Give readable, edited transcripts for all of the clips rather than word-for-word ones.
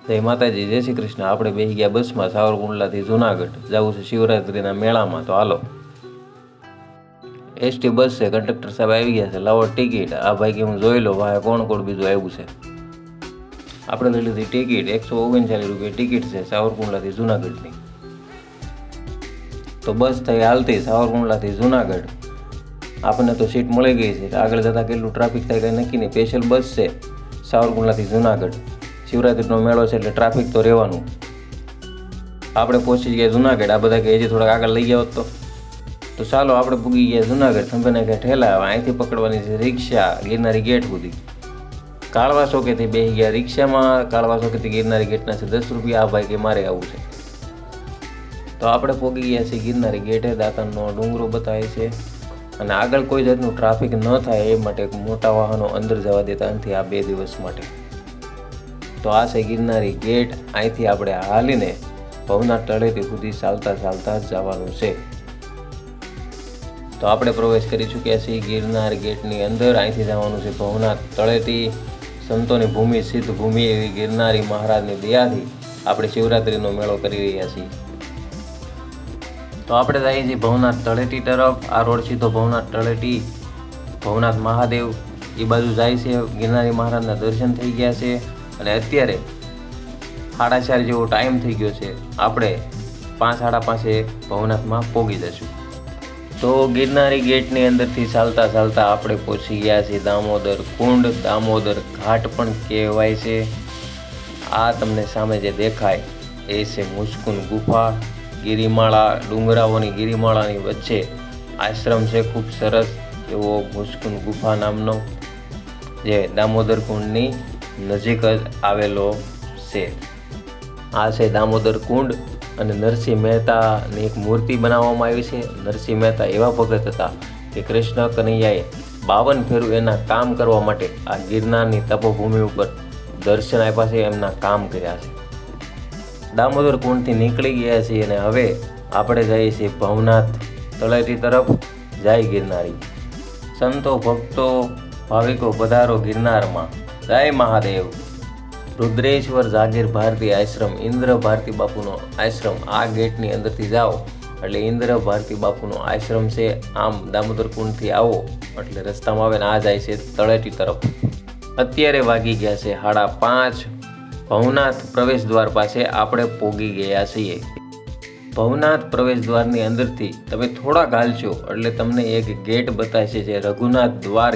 જય માતાજી, જય શ્રી કૃષ્ણ। આપણે બેસી ગયા બસમાં સાવરકુંડલાથી જુનાગઢ જવું છે શિવરાત્રિના મેળામાં। તો હાલો, એસટી બસ છે। કંડક્ટર સાહેબ આવી ગયા છે, લાવો ટિકિટ। આ ભાઈ કે હું જોઈ લો વાહ કોણ કોણ બીજું આવ્યું છે। આપણે લઈ લીધી ટિકિટ, 139 રૂપિયા ટિકિટ છે સાવરકુંડલાથી જુનાગઢની। તો બસ થઈ હાલતી સાવરકુંડલાથી જુનાગઢ। આપણને તો સીટ મળી ગઈ છે, આગળ જતાં કેટલું ટ્રાફિક થાય કંઈ નક્કી નહીં। સ્પેશિયલ બસ છે સાવરકુંડલાથી જુનાગઢ। શિવરાત્રિનો મેળો છે એટલે ટ્રાફિક તો રહેવાનું। આપણે પહોંચી ગયા જુનાગઢ। આ બધા કે હજી થોડાક આગળ લઈ ગયા હોત તો ચાલો, આપણે પૂગી ગયા જુનાગઢ। ખંભેના કે ઠેલા અહીંથી પકડવાની છે રિક્ષા ગિરનારી ગેટ સુધી। કાળવા ચોકેથી બેસી ગયા રિક્ષામાં। કાળવા ચોકેથી ગિરનારી ગેટના છે 10 રૂપિયા। આ ભાઈ કે મારે આવું છે। તો આપણે પહોંચી ગયા છીએ ગિરનારી ગેટે। દાતારનો ડુંગરો બતાવે છે અને આગળ કોઈ જાતનું ટ્રાફિક ન થાય એ માટે મોટા વાહનો અંદર જવા દેતા નથી આ 2 દિવસ માટે। તો આ છે ગિરનારી ગેટ। અહીંથી આપણે હાલીને ભવનાથ તળેટી સુધી ચાલતા ચાલતા જવાનું છે। તો આપણે પ્રવેશ કરી ચૂક્યા છીએ ગિરનાર ગેટની અંદર। અહીંથી જવાનું છે ભવનાથ તળેટી। સંતોની ભૂમિ, સિદ્ધ ભૂમિ એવી ગિરનારી મહારાજની દયાથી આપણે શિવરાત્રિનો મેળો કરી રહ્યા છીએ। તો આપણે જઈએ છીએ ભવનાથ તળેટી તરફ। આ રોડ સીધો ભવનાથ તળેટી, ભવનાથ મહાદેવ એ બાજુ જાય છે। ગિરનારી મહારાજના દર્શન થઈ ગયા છે અને અત્યારે 4:30 જેવો ટાઈમ થઈ ગયો છે। આપણે 5:30 ભવનાથમાં પહોંચી જશું। તો ગિરનારી ગેટની અંદરથી ચાલતા ચાલતા આપણે પહોંચી ગયા છીએ દામોદર કુંડ। દામોદર ઘાટ પણ કહેવાય છે। આ તમને સામે જે દેખાય એ છે મુસ્કુન ગુફા। ગિરિમાળા, ડુંગરાઓની ગિરિમાળાની વચ્ચે આશ્રમ છે ખૂબ સરસ એવો મુસ્કુન ગુફા નામનો, જે દામોદર કુંડની નજીક જ આવેલો છે। આ છે દામોદર કુંડ અને નરસિંહ મહેતાની એક મૂર્તિ બનાવવામાં આવી છે। નરસિંહ મહેતા એવા ભગત હતા કે કૃષ્ણ કનૈયાએ 52 ફેરું એના કામ કરવા માટે આ ગિરનારની તપોભૂમિ ઉપર દર્શન આપ્યા છે, એમના કામ કર્યા છે। દામોદર કુંડથી નીકળી ગયા છીએ અને હવે આપણે જઈએ છીએ ભવનાથ તળેટી તરફ। જય ગિરનારી। સંતો, ભક્તો, ભાવિકો પધારો ગિરનારમાં। જય મહાદેવ। રુદ્રેશ્વર જાગીર ભારતી આશ્રમ, ઇન્દ્ર ભારતી બાપુનો આશ્રમ। આ ગેટની અંદરથી જાઓ એટલે ઇન્દ્ર ભારતી બાપુનો આશ્રમ છે। આમ દામોદર કુંડથી આવો એટલે રસ્તામાં આવે ને આ જાય છે તળેટી તરફ। અત્યારે વાગી ગયા છે 5:30। ભવનાથ પ્રવેશ દ્વાર પાસે આપણે પહોંચી ગયા છીએ। ભવનાથ પ્રવેશ દ્વારની અંદરથી તમે થોડાક હાલશો એટલે તમને એક ગેટ બતાવશે જે રઘુનાથ દ્વાર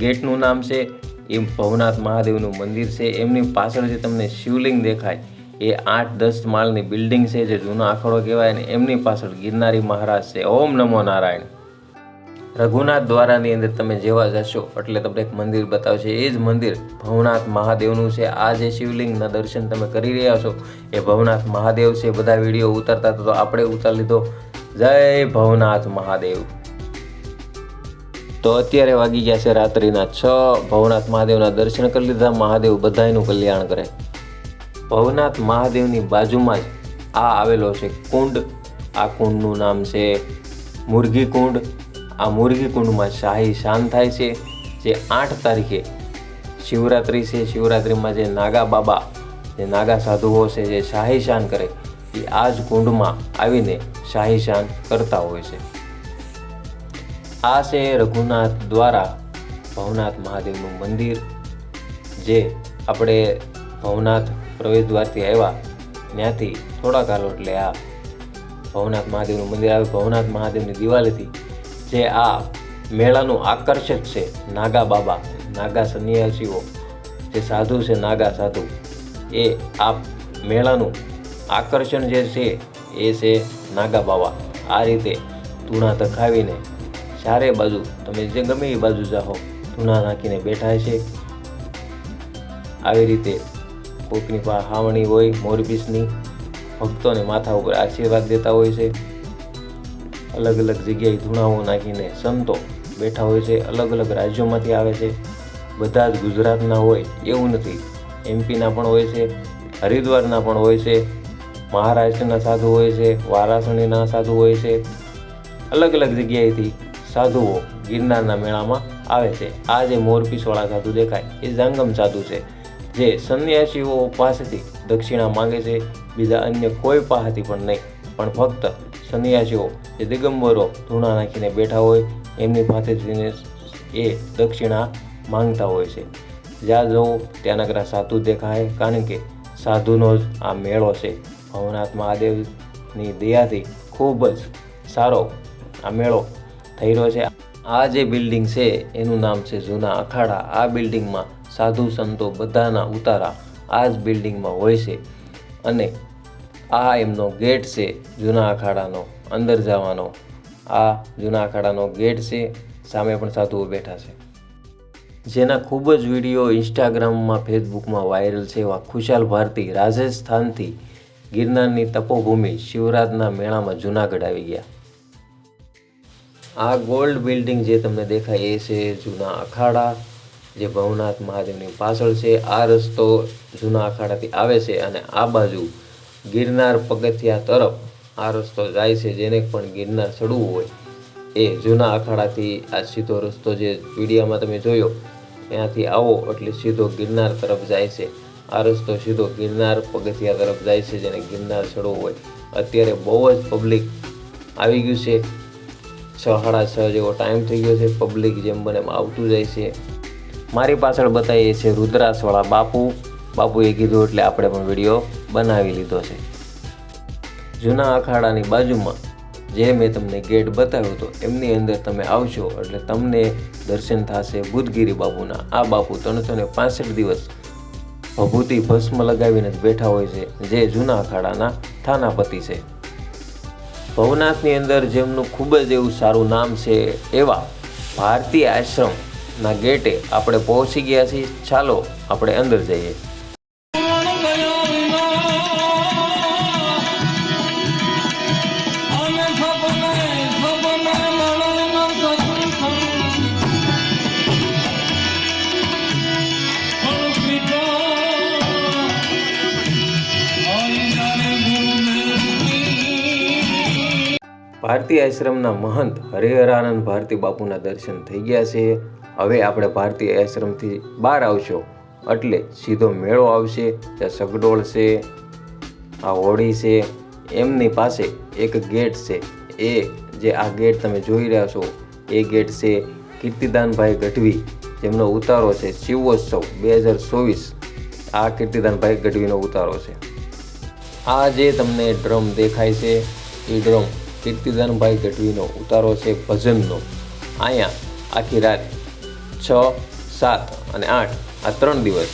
ગેટનું નામ છે। એ ભવનાથ મહાદેવનું મંદિર છે। એમની પાછળ જે તમને શિવલિંગ દેખાય એ 8-10 માળની બિલ્ડિંગ છે, જે જૂનો આખડો કહેવાય ને એમની પાછળ ગિરનારી મહારાજ છે। ઓમ નમો નારાયણ। રઘુનાથ દ્વારાની અંદર તમે જેવા જશો એટલે તમને એક મંદિર બતાવશે, એ જ મંદિર ભવનાથ મહાદેવનું છે। આ જે શિવલિંગના દર્શન તમે કરી રહ્યા છો એ ભવનાથ મહાદેવ છે। બધા વિડીયો ઉતારતા તો આપણે ઉતારી લીધો। જય ભવનાથ મહાદેવ। તો અત્યારે વાગી ગયા છે રાત્રિના 6। ભવનાથ મહાદેવના દર્શન કરી લીધા। મહાદેવ બધાયનું કલ્યાણ કરે। ભવનાથ મહાદેવની બાજુમાં જ આ આવેલો છે કુંડ। આ કુંડનું નામ છે મુરઘી કુંડ। આ મુરઘી કુંડમાં શાહી સ્નાન થાય છે, જે 8 તારીખે શિવરાત્રિ છે। શિવરાત્રિમાં જે નાગા બાબા, જે નાગા સાધુઓ છે, જે શાહી સ્નાન કરે એ આ જ કુંડમાં આવીને શાહી સ્નાન કરતા હોય છે। આ છે રઘુનાથ દ્વારા ભવનાથ મહાદેવનું મંદિર, જે આપણે ભવનાથ પ્રવેશ દ્વારથી આવ્યા ત્યાંથી થોડાક હાલો એટલે આ ભવનાથ મહાદેવનું મંદિર આવે। ભવનાથ મહાદેવની દિવાલીથી જે આ મેળાનું આકર્ષક છે નાગા બાબા, નાગા સંન્યાસીઓ, જે સાધુ છે નાગા સાધુ, એ આ મેળાનું આકર્ષણ જે છે એ છે નાગા બાબા। આ રીતે ધૂણા ધખાવીને ચારે બાજુ તમે જે ગમે એ બાજુ જાઓ ધૂણા નાખીને બેઠા છે। આવી રીતે કોઈકની પાસે હાવણી હોય મોરપીસની, ભક્તોને માથા ઉપર આશીર્વાદ દેતા હોય છે। અલગ અલગ જગ્યાએ ધૂણાઓ નાખીને સંતો બેઠા હોય છે। અલગ અલગ રાજ્યોમાંથી આવે છે, બધા જ ગુજરાતના હોય એવું નથી, એમપીના પણ હોય છે, હરિદ્વારના પણ હોય છે, મહારાષ્ટ્રના સાધુ હોય છે, વારાણસીના સાધુ હોય છે। અલગ અલગ જગ્યાએથી સાધુઓ ગિરનારના મેળામાં આવે છે। આ જે મોરપીસવાળા સાધુ દેખાય એ જાંગમ સાધુ છે। જે સંન્યાસીઓ પાસેથી દક્ષિણા માંગે છે, બીજા અન્ય કોઈ પાસેથી પણ નહીં, પણ ફક્ત સંન્યાસીઓ જે દિગંબરો ધૂણા નાખીને બેઠા હોય એમની પાસેથી એ દક્ષિણા માંગતા હોય છે. જ્યાં જવો ત્યાં નકરા સાધુ દેખાય, કારણ કે સાધુનો જ આ મેળો છે. ભવનાથ મહાદેવની દયાથી ખૂબ જ સારો આ મેળો થઈ રહ્યો છે. આ જે બિલ્ડિંગ છે એનું નામ છે જૂના અખાડા. આ બિલ્ડિંગમાં સાધુ સંતો બધાના ઉતારા આ જ બિલ્ડિંગમાં હોય છે, અને આ એમનો ગેટ છે જૂના અખાડાનો અંદર જવાનો. આ જૂના અખાડાનો ગેટ છે, સામે પણ સાધુઓ બેઠા છે. જેના ખૂબ જ વિડીયો ઇન્સ્ટાગ્રામમાં, ફેસબુકમાં વાયરલ છે એવા ખુશાલ ભારતી રાજસ્થાનથી ગિરનારની તપોભૂમિ શિવરાજના મેળામાં જૂનાગઢ આવી ગયા. આ ગોલ્ડ બિલ્ડિંગ જે તમને દેખાય એ છે જૂના અખાડા, જે ભવનાથ મહાદેવની પાછળ છે. આ રસ્તો જૂના અખાડાથી આવે છે અને આ બાજુ ગિરનાર પગથિયા તરફ આ રસ્તો જાય છે. જેને પણ ગિરનાર ચડવું હોય એ જૂના અખાડાથી આ સીધો રસ્તો જે વિડીયોમાં તમે જોયો ત્યાંથી આવો એટલે સીધો ગિરનાર તરફ જાય છે. આ રસ્તો સીધો ગિરનાર પગથિયા તરફ જાય છે, જેને ગિરનાર ચડવું હોય. અત્યારે બહુ જ પબ્લિક આવી ગયું છે. 6:30 જેવો ટાઈમ થઈ ગયો છે. પબ્લિક જેમ બને એમ આવતું જાય છે. મારી પાછળ બતાવીએ છે રુદ્રાસવાળા બાપુએ કીધું એટલે આપણે પણ વિડીયો બનાવી લીધો છે. જૂના અખાડાની બાજુમાં જે મેં તમને ગેટ બતાવ્યો હતો એમની અંદર તમે આવશો એટલે તમને દર્શન થશે બુદ્ધગીરી બાપુના. આ બાપુ 365 દિવસ ભભૂતિ ભસ્મ લગાવીને જ બેઠા હોય છે, જે જૂના અખાડાના થાનાપતિ છે. ભવનાથની અંદર જેમનું ખૂબ જ એવું સારું નામ છે એવા ભારતીય આશ્રમના ગેટે આપણે પહોંચી ગયા છીએ. ચાલો આપણે અંદર જઈએ. ભારતીય આશ્રમના મહંત હરિહરાનંદ ભારતી બાપુના દર્શન થઈ ગયા છે. હવે આપણે ભારતીય આશ્રમથી બહાર આવશો એટલે સીધો મેળો આવશે. ત્યાં સગડોળ છે, આ હોળી છે, એમની પાસે એક ગેટ છે. એ જે આ ગેટ તમે જોઈ રહ્યા છો એ ગેટ છે કીર્તિદાનભાઈ ગઢવી, જેમનો ઉતારો છે શિવોત્સવ 2024. આ કીર્તિદાનભાઈ ગઢવીનો ઉતારો છે. આ જે તમને ડ્રમ દેખાય છે એ ડ્રમ કીર્તિદાનભાઈ ગઢવીનો ઉતારો છે ભજનનો. અહીંયા આખી રાત 6, 7 અને 8 આ 3 દિવસ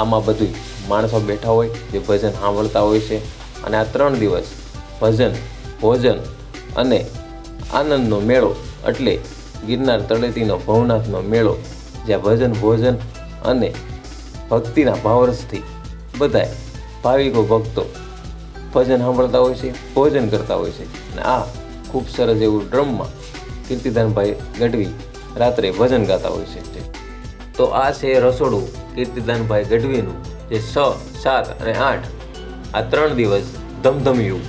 આમાં બધું માણસો બેઠા હોય જે ભજન સાંભળતા હોય છે. અને આ 3 દિવસ ભજન, ભોજન અને આનંદનો મેળો એટલે ગિરનાર તળેટીનો ભવનાથનો મેળો, જ્યાં ભજન, ભોજન અને ભક્તિના ભાવરસથી બધાય ભાવિકો ભક્તો ભજન સાંભળતા હોય છે, ભોજન કરતા હોય છે. અને આ ખૂબ સરસ એવું ડ્રમમાં કીર્તિદાનભાઈ ગઢવી રાત્રે ભજન ગાતા હોય છે. તો આ છે રસોડું કીર્તિદાનભાઈ ગઢવીનું, જે 6, 7 અને 8 આ 3 દિવસ ધમધમ્યું.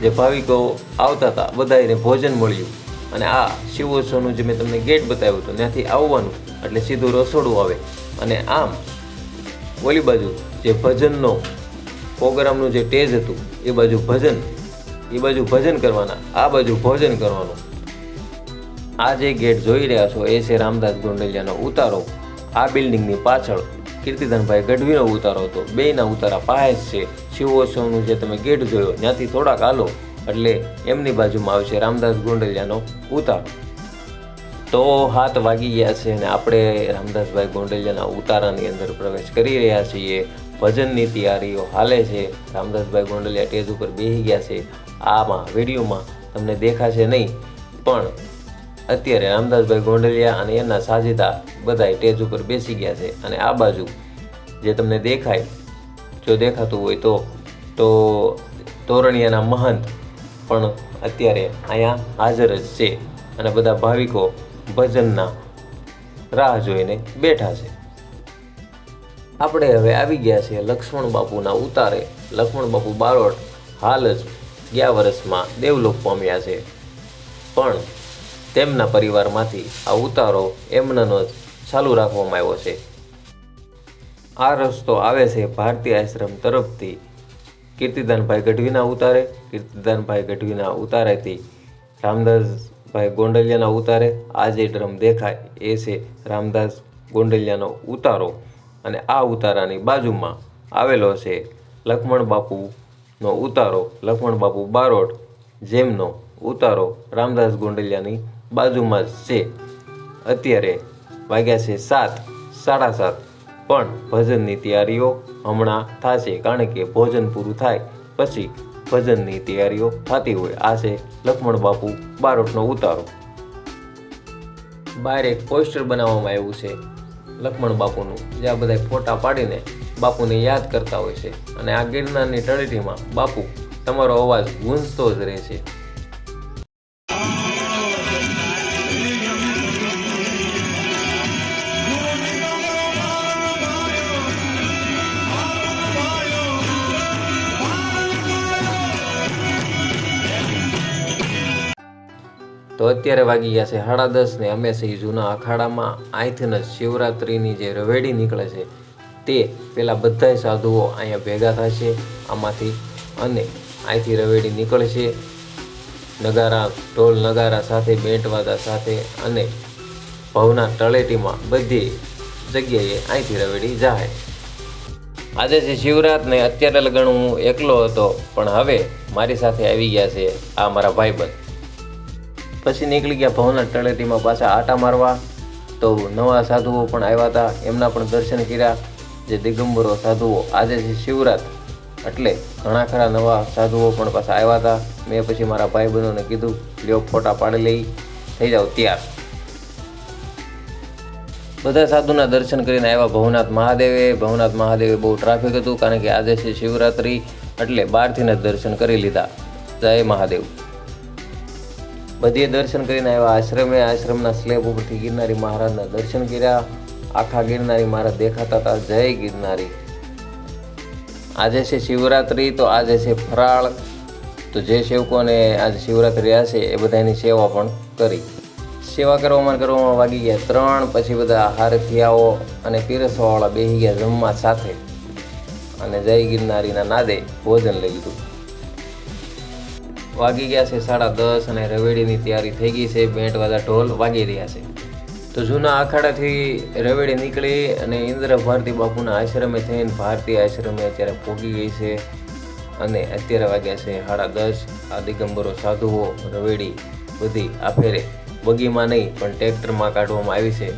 જે ભાવિકો આવતા હતા બધાને ભોજન મળ્યું. અને આ શિવોત્સવનું જે મેં તમને ગેટ બતાવ્યું હતું ત્યાંથી આવવાનું એટલે સીધું રસોડું આવે. અને આમ ઓલી બાજુ જે ભજનનો પ્રોગ્રામનું જે સ્ટેજ હતું એ બાજુ ભજન કરવાના, આ બાજુ ભોજન કરવાનું. આ જે ગેટ જોઈ રહ્યા છો એ છે રામદાસ ગોંડલિયાનો ઉતારો. આ બિલ્ડિંગની પાછળ કીર્તિદાનભાઈ ગઢવીનો ઉતારો હતો. બેયના ઉતારા પાસે છે. શિવોત્સવનું જે તમે ગેટ જોયો ત્યાંથી થોડાક હાલો એટલે એમની બાજુમાં આવશે રામદાસ ગોંડલિયાનો ઉતારો. તો 7 વાગી ગયા છે અને આપણે રામદાસભાઈ ગોંડલિયાના ઉતારાની અંદર પ્રવેશ કરી રહ્યા છીએ. ભજનની તૈયારીઓ હાલે છે. રામદાસભાઈ ગોંડલિયા સ્ટેજ ઉપર બેસી ગયા છે. આમાં વિડીયોમાં તમને દેખાશે નહીં, પણ અત્યારે રામદાસભાઈ ગોંડલિયા અને એના સાજીદા બધા સ્ટેજ ઉપર બેસી ગયા છે. અને આ બાજુ જે તમને દેખાય, જો દેખાતું હોય તો તોરણિયાના મહંત પણ અત્યારે અહીંયા હાજર જ છે. અને બધા ભાવિકો ભજનના રાહ જોઈને બેઠા છે. આપણે હવે આવી ગયા છે લક્ષ્મણ બાપુના ઉતારે. લક્ષ્મણ બાપુ બારોટ હાલ જ ગયા વર્ષમાં દેવલોક પામ્યા છે, પણ તેમના પરિવારમાંથી આ ઉતારો એમનાનો જ ચાલુ રાખવામાં આવ્યો છે. આ રસ્તો આવે છે ભારતીય આશ્રમ તરફથી કીર્તિદાનભાઈ ગઢવીના ઉતારે. કીર્તિદાનભાઈ ગઢવીના ઉતારેથી રામદાસભાઈ ગોંડલિયાના ઉતારે. આ જે ડ્રમ દેખાય એ છે રામદાસ ગોંડલિયાનો ઉતારો, અને આ ઉતારાની બાજુમાં આવેલો છે લક્ષ્મણ બાપુનો ઉતારો, લક્ષ્મણ બાપુ બારોટ, જેમનો ઉતારો રામદાસ ગોંડલિયાની બાજુમાં જ છે. અત્યારે વાગ્યા છે 7:30, પણ ભજનની તૈયારીઓ હમણાં થશે, કારણ કે ભોજન પૂરું થાય પછી ભજનની તૈયારીઓ થતી હોય. આ છે લક્ષ્મણ બાપુ બારોટનો ઉતારો. બહાર એક પોસ્ટર બનાવવામાં આવ્યું છે લક્ષ્મણ બાપુનું, જ્યાં બધા ફોટા પાડીને બાપુને યાદ કરતા હોય છે. અને આ ગિરનારની તળેટીમાં બાપુ તમારો અવાજ ગૂંજતો જ રહે છે. તો અત્યારે વાગી ગયા છે 10:30 ને અમે છીએ જૂના અખાડામાં. અહીંથી જ શિવરાત્રિની જે રવેડી નીકળે છે તે પેલા બધાય સાધુઓ અહીંયા ભેગા થશે આમાંથી, અને અહીંથી રવેડી નીકળશે નગારા, ઢોલ નગારા સાથે, બેન્ટવાદા સાથે, અને ભવના તળેટીમાં બધી જગ્યાએ અહીંથી રવેડી જાય. આજે છે શિવરાત ને અત્યારે લગન હું એકલો હતો, પણ હવે મારી સાથે આવી ગયા છે આ મારા ભાઈબંધ. પછી નીકળી ગયા ભવના તળેટીમાં પાછા આટા મારવા. તો નવા સાધુઓ પણ આવ્યા હતા, એમના પણ દર્શન કર્યા, જે દિગંબરો સાધુઓ. આજે છે શિવરાત એટલે ઘણા ખરા નવા સાધુઓ પણ પાછા આવ્યા હતા. મેં પછી મારા ભાઈબંધોને કીધું લ્યો ફોટા પાડી લઈ, થઈ જાઓ તૈયાર. બધા સાધુના દર્શન કરીને આવ્યા ભવનાથ મહાદેવે. ભવનાથ મહાદેવે બહુ ટ્રાફિક હતું, કારણ કે આજે છે શિવરાત્રિ એટલે બહારથી જ દર્શન કરી લીધા. જય મહાદેવ. બધીએ દર્શન કરીને આવ્યા આશ્રમે. આશ્રમના સ્લેબ ઉપરથી ગિરનારી મહારાજના દર્શન કર્યા. આખા ગિરનારી મહારાજ દેખાતા હતા. જય ગિરનારી. આજે છે શિવરાત્રિ, તો આજે છે ફરાળ. તો જે સેવકોને આજે શિવરાત્રિ હશે એ બધાની સેવા પણ કરી. સેવા કરવામાં વાગી ગયા 3. પછી બધા હારથિયાઓ અને પીરસવાવાળા બેસી ગયા જમવા સાથે, અને જય ગિરનારીના નાદે ભોજન લઈ લીધું. વાગી ગયા છે 10:30 અને રવેડીની તૈયારી થઈ ગઈ છે. બેન્ટવાળા ઢોલ વાગી રહ્યા છે. તો જૂના અખાડાથી રવેડી નીકળી અને ઇન્દ્ર ભારતી બાપુના આશ્રમે થઈને ભારતીય આશ્રમે અત્યારે પહોંચી ગઈ છે. અને અત્યારે વાગ્યા છે 10:30. આ દિગંબરો સાધુઓ રવેડી બધી આ ફેરે બગીમાં નહીં પણ ટ્રેક્ટરમાં કાઢવામાં આવી છે.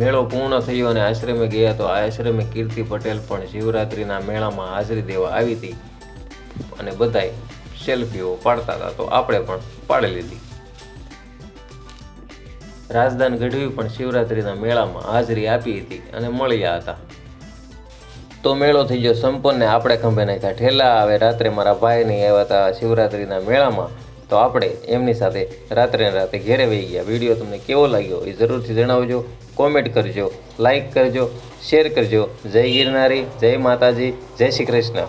મેળો પૂર્ણ થયો અને આશ્રમે ગયા. તો આ આશ્રમે કીર્તિ પટેલ પણ શિવરાત્રિના મેળામાં હાજરી દેવા આવી હતી, અને બધાય સેલ્ફીઓ પાડતા હતા, તો આપણે પણ પાડી લીધી. રાજદાન ગઢવી પણ શિવરાત્રિના મેળામાં હાજરી આપી હતી અને મળ્યા હતા. તો મેળો થઈ ગયો સંપન્ન. આપણે ખંભે નાખ્યા ઠેલા. હવે રાત્રે મારા ભાઈને આવ્યા હતા શિવરાત્રિના મેળામાં, તો આપણે એમની સાથે રાત્રે ઘેરે વહી ગયા. વિડીયો તમને કેવો લાગ્યો એ જરૂરથી જણાવજો, કોમેન્ટ કરજો, લાઈક કરજો, શેર કરજો. જય ગિરનારી, જય માતાજી, જય શ્રી કૃષ્ણ.